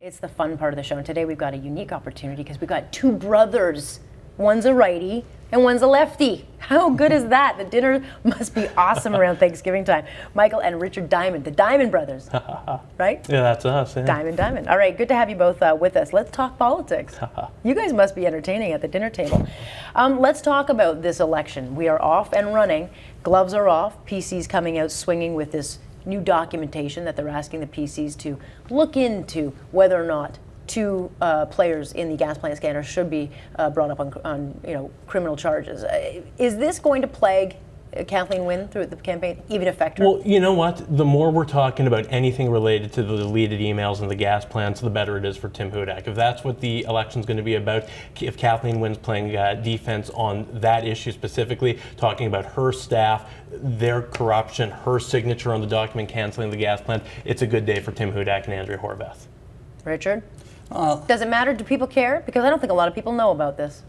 It's the fun part of the show, and today we've got a unique opportunity because we've got two brothers. One's a righty and one's a lefty. How good is that? The dinner must be awesome around Thanksgiving time. Michael and Richard Diamond, the Diamond brothers, right? Yeah, that's us. Yeah. Diamond. All right, good to have you both with us. Let's talk politics. You guys must be entertaining at the dinner table. Let's talk about this election. We are off and running. Gloves are off. PC's coming out swinging with this new documentation that they're asking the PCs to look into whether or not two players in the gas plant scandal should be brought up on criminal charges. Is this going to plague Kathleen Wynne through the campaign, even affect her? Well, you know what? The more we're talking about anything related to the deleted emails and the gas plants, the better it is for Tim Hudak. If that's what the election's going to be about, if Kathleen Wynne's playing defense on that issue specifically, talking about her staff, their corruption, her signature on the document canceling the gas plant, it's a good day for Tim Hudak and Andrea Horwath. Richard? Does it matter? Do people care? Because I don't think a lot of people know about this.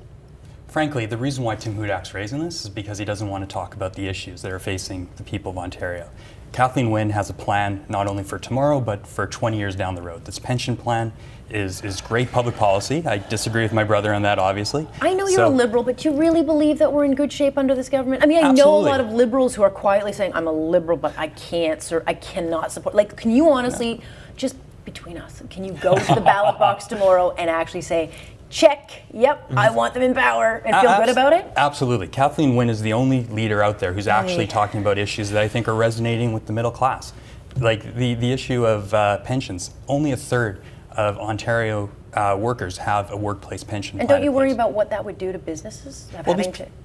Frankly, the reason why Tim Hudak's raising this is because he doesn't want to talk about the issues that are facing the people of Ontario. Kathleen Wynne has a plan not only for tomorrow, but for 20 years down the road. This pension plan is great public policy. I disagree with my brother on that, obviously. I know you're a Liberal, but you really believe that we're in good shape under this government? I mean, I Absolutely. know a lot of Liberals who are quietly saying, I'm a Liberal, but I cannot support. Like, can you honestly, just between us, can you go to the ballot box tomorrow and actually say, check, yep, I want them in power, and feel good about it? Absolutely. Kathleen Wynne is the only leader out there who's actually talking about issues that I think are resonating with the middle class. Like the issue of pensions. Only a third of Ontario workers have a workplace pension plan. And don't you worry about what that would do to businesses? Well,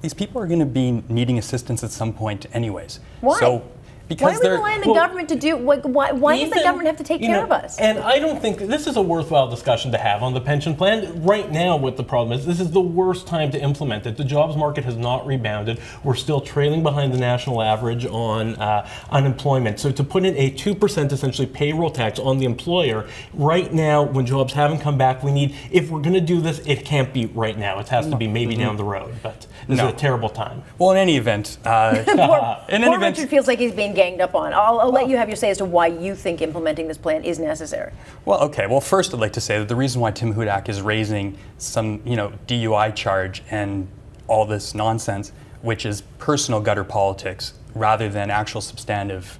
these people are going to be needing assistance at some point anyways. Why? So, why are we relying on the government to do? Why does the government have to take care of us? And I don't think this is a worthwhile discussion to have on the pension plan. Right now, what the problem is, this is the worst time to implement it. The jobs market has not rebounded. We're still trailing behind the national average on unemployment. So to put in a 2% essentially payroll tax on the employer, right now, when jobs haven't come back, we need, if we're going to do this, it can't be right now. It has to be maybe down the road. But this is a terrible time. Well, in any event, poor Richard feels like he's being ganged up on. I'll let you have your say as to why you think implementing this plan is necessary. Well, okay. Well, first I'd like to say that the reason why Tim Hudak is raising some, DUI charge and all this nonsense, which is personal gutter politics rather than actual substantive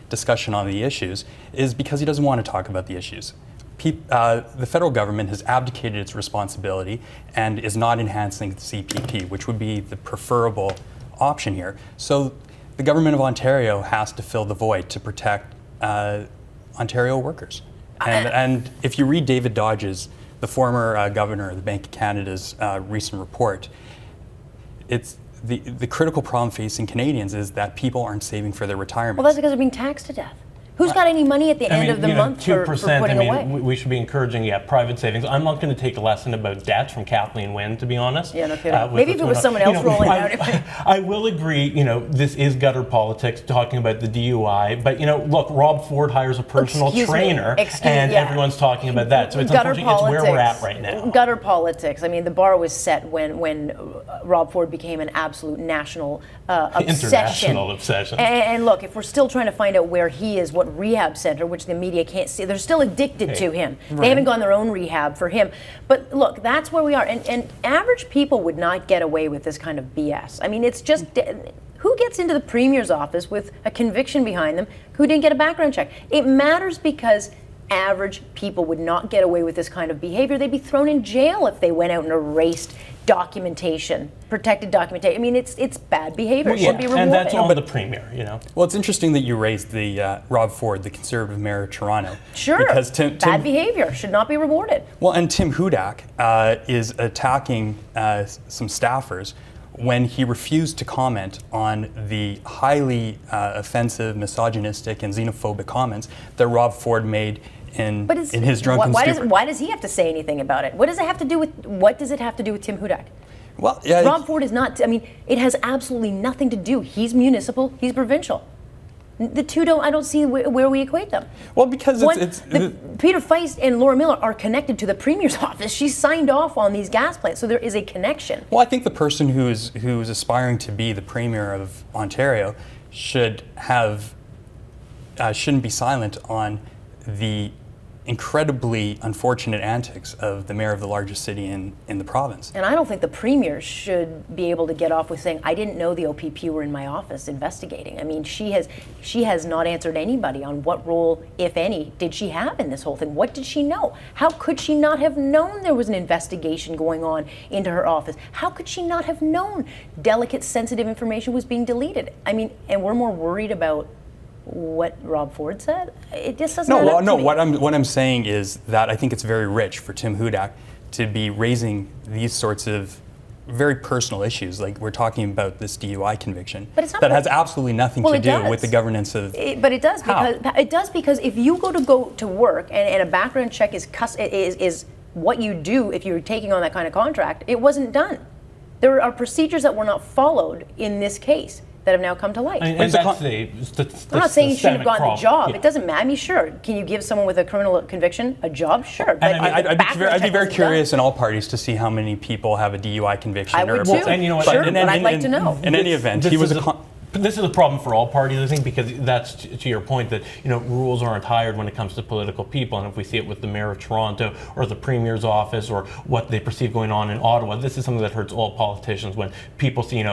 discussion on the issues, is because he doesn't want to talk about the issues. The federal government has abdicated its responsibility and is not enhancing the CPP, which would be the preferable option here. So the government of Ontario has to fill the void to protect Ontario workers. And if you read David Dodge's, the former governor of the Bank of Canada's recent report, it's the critical problem facing Canadians is that people aren't saving for their retirement. Well, that's because they're being taxed to death. Who's got any money at the end of the month 2%, for putting away? We should be encouraging private savings. I'm not going to take a lesson about debt from Kathleen Wynne, to be honest. Yeah, no kidding. Maybe if it was someone else rolling out. I will agree, this is gutter politics, talking about the DUI. But, look, Rob Ford hires a personal trainer, and everyone's talking about that. So it's unfortunate, it's where we're at right now. Gutter politics. I mean, the bar was set when Rob Ford became an absolute national obsession. International obsession. And look, if we're still trying to find out where he is, what rehab center, which the media can't see, they're still addicted to him. Right. They haven't gone their own rehab for him. But look, that's where we are. And average people would not get away with this kind of BS. I mean, it's just, who gets into the Premier's office with a conviction behind them who didn't get a background check? It matters because average people would not get away with this kind of behavior. They'd be thrown in jail if they went out and erased documentation, protected documentation. I mean, it's bad behavior. It should be rewarded. And that's on the Premier, Well, it's interesting that you raised the Rob Ford, the Conservative Mayor of Toronto. Sure, because bad behavior should not be rewarded. Well, and Tim Hudak is attacking some staffers when he refused to comment on the highly offensive, misogynistic, and xenophobic comments that Rob Ford made in his drunken stupor. Why does he have to say anything about it? What does it have to do with Tim Hudak? Well, yeah, Rob Ford is not. I mean, it has absolutely nothing to do. He's municipal. He's provincial. The two I don't see where we equate them. Well, because Peter Feist and Laura Miller are connected to the Premier's office. She signed off on these gas plants, so there is a connection. Well, I think the person who's aspiring to be the Premier of Ontario shouldn't be silent on the incredibly unfortunate antics of the mayor of the largest city in the province. And I don't think the premier should be able to get off with saying, I didn't know the OPP were in my office investigating. I mean, she has not answered anybody on what role, if any, did she have in this whole thing. What did she know? How could she not have known there was an investigation going on into her office? How could she not have known delicate, sensitive information was being deleted? I mean, and we're more worried about what Rob Ford said. It just doesn't. What I'm saying is that I think it's very rich for Tim Hudak to be raising these sorts of very personal issues. Like we're talking about this DUI conviction that has absolutely nothing to do with the governance of. But it does because if you go to work and a background check is what you do if you're taking on that kind of contract, it wasn't done. There are procedures that were not followed in this case that have now come to light. And that's I'm not saying you shouldn't have gotten the job. Yeah. It doesn't matter. I mean, sure. Can you give someone with a criminal conviction a job? Sure. But I'd be very curious in all parties to see how many people have a DUI conviction. I would too. And you know what? Sure, but I'd like to know. In any event, this is a problem for all parties, I think, because that's to your point that rules aren't hired when it comes to political people, and if we see it with the mayor of Toronto or the premier's office or what they perceive going on in Ottawa, this is something that hurts all politicians when people see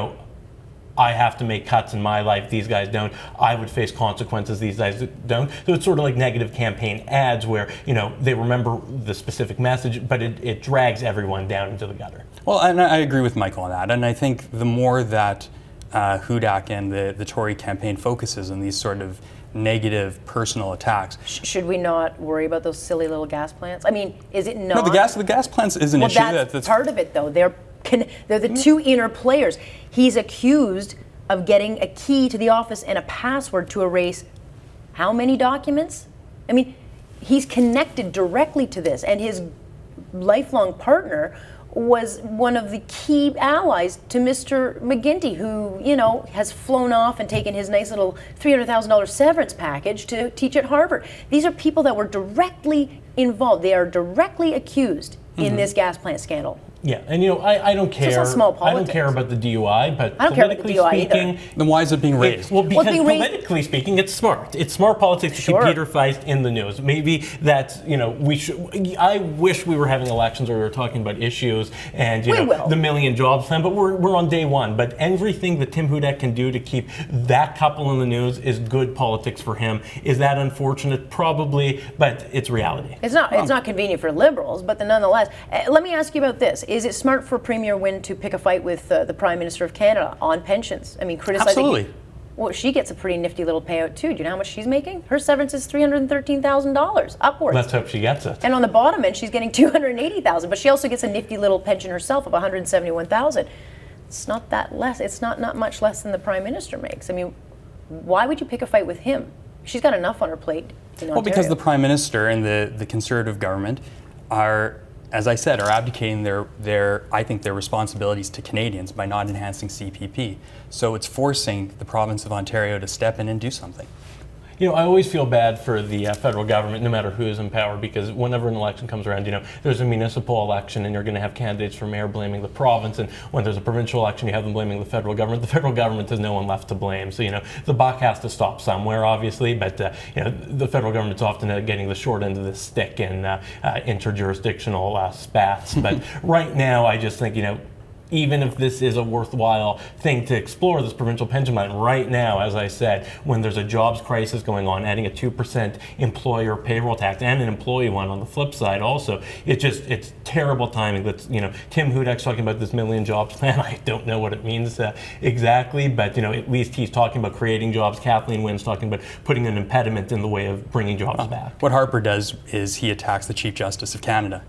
I have to make cuts in my life, these guys don't. I would face consequences, these guys don't. So it's sort of like negative campaign ads where, they remember the specific message, but it drags everyone down into the gutter. Well, and I agree with Michael on that. And I think the more that Hudak and the Tory campaign focuses on these sort of negative personal attacks. Should we not worry about those silly little gas plants? I mean, is it not? No, the gas plants is an issue. That's part of it, though. They're the two inner players. He's accused of getting a key to the office and a password to erase how many documents? I mean, he's connected directly to this, and his lifelong partner was one of the key allies to Mr. McGuinty, who, has flown off and taken his nice little $300,000 severance package to teach at Harvard. These are people that were directly involved. They are directly accused in this gas plant scandal. Yeah, and I don't care. It's not small politics. I don't care about the DUI, but I don't care about the DUI speaking, either. Then why is it being raised? Because politically speaking, it's smart. It's smart politics to keep Peter Feist in the news. Maybe that's we should. I wish we were having elections where we were talking about issues and the million jobs plan, but we're on day one. But everything that Tim Hudak can do to keep that couple in the news is good politics for him. Is that unfortunate? Probably, but it's reality. It's not. It's not convenient for Liberals, but nonetheless. Let me ask you about this. Is it smart for Premier Wynne to pick a fight with the Prime Minister of Canada on pensions? I mean, criticizing. Absolutely. Well, she gets a pretty nifty little payout too. Do you know how much she's making? Her severance is $313,000 upwards. Let's hope she gets it. And on the bottom end, she's getting $280,000, but she also gets a nifty little pension herself of $171,000. It's not that less. It's not much less than the Prime Minister makes. I mean, why would you pick a fight with him? She's got enough on her plate in Ontario. Well, because the Prime Minister and the Conservative government are, as I said, are abdicating their responsibilities to Canadians by not enhancing CPP. So it's forcing the province of Ontario to step in and do something. I always feel bad for the federal government, no matter who is in power, because whenever an election comes around, there's a municipal election and you're going to have candidates for mayor blaming the province, and when there's a provincial election, you have them blaming the federal government. The federal government has no one left to blame. So, the buck has to stop somewhere, obviously, but, the federal government's often getting the short end of the stick in interjurisdictional spats. But right now, I just think, even if this is a worthwhile thing to explore, this provincial pension plan, right now, as I said, when there's a jobs crisis going on, adding a 2% employer payroll tax and an employee one on the flip side also, it's terrible timing. That's, Tim Hudak's talking about this million jobs plan. I don't know what it means exactly, but, at least he's talking about creating jobs. Kathleen Wynne's talking about putting an impediment in the way of bringing jobs back. What Harper does is he attacks the Chief Justice of Canada.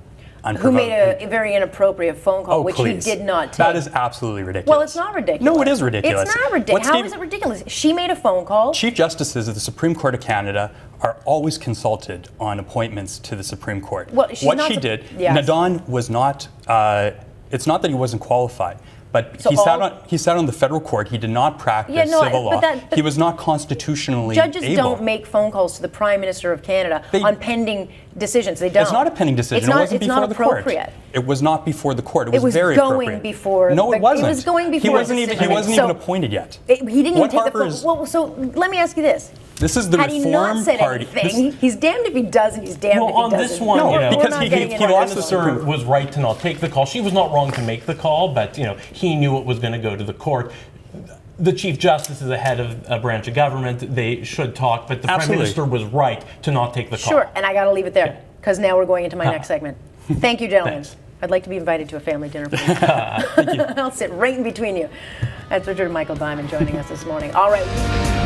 Who made a very inappropriate phone call, which he did not take. That is absolutely ridiculous. Well, it's not ridiculous. No, it is ridiculous. It's not ridiculous. How is it ridiculous? She made a phone call. Chief Justices of the Supreme Court of Canada are always consulted on appointments to the Supreme Court. Well, Nadon was not, it's not that he wasn't qualified, but he sat on the federal court. He did not practice civil law. He was not constitutionally able. Judges don't make phone calls to the Prime Minister of Canada on pending decisions. They don't. It's not a pending decision. It wasn't before the court. It was not before the court. It was very appropriate. Going before. No, it wasn't. It was going before. He wasn't even appointed yet. He didn't even take the phone. Well, so let me ask you this. This is the Had he not Reform said Party. anything, he's damned if he does and he's damned Well, if he on doesn't. this one, No, you know, because we're not he getting into lost this. the Minister was right to not take the call. She was not wrong to make the call, but he knew it was going to go to the court. The Chief Justice is the head of a branch of government. They should talk, but the Absolutely. Prime Minister was right to not take the call. Sure, and I got to leave it there because now we're going into my next segment. Thank you, gentlemen. Thanks. I'd like to be invited to a family dinner. Thank you. I'll sit right in between you. That's Richard Michael Diamond joining us this morning. All right.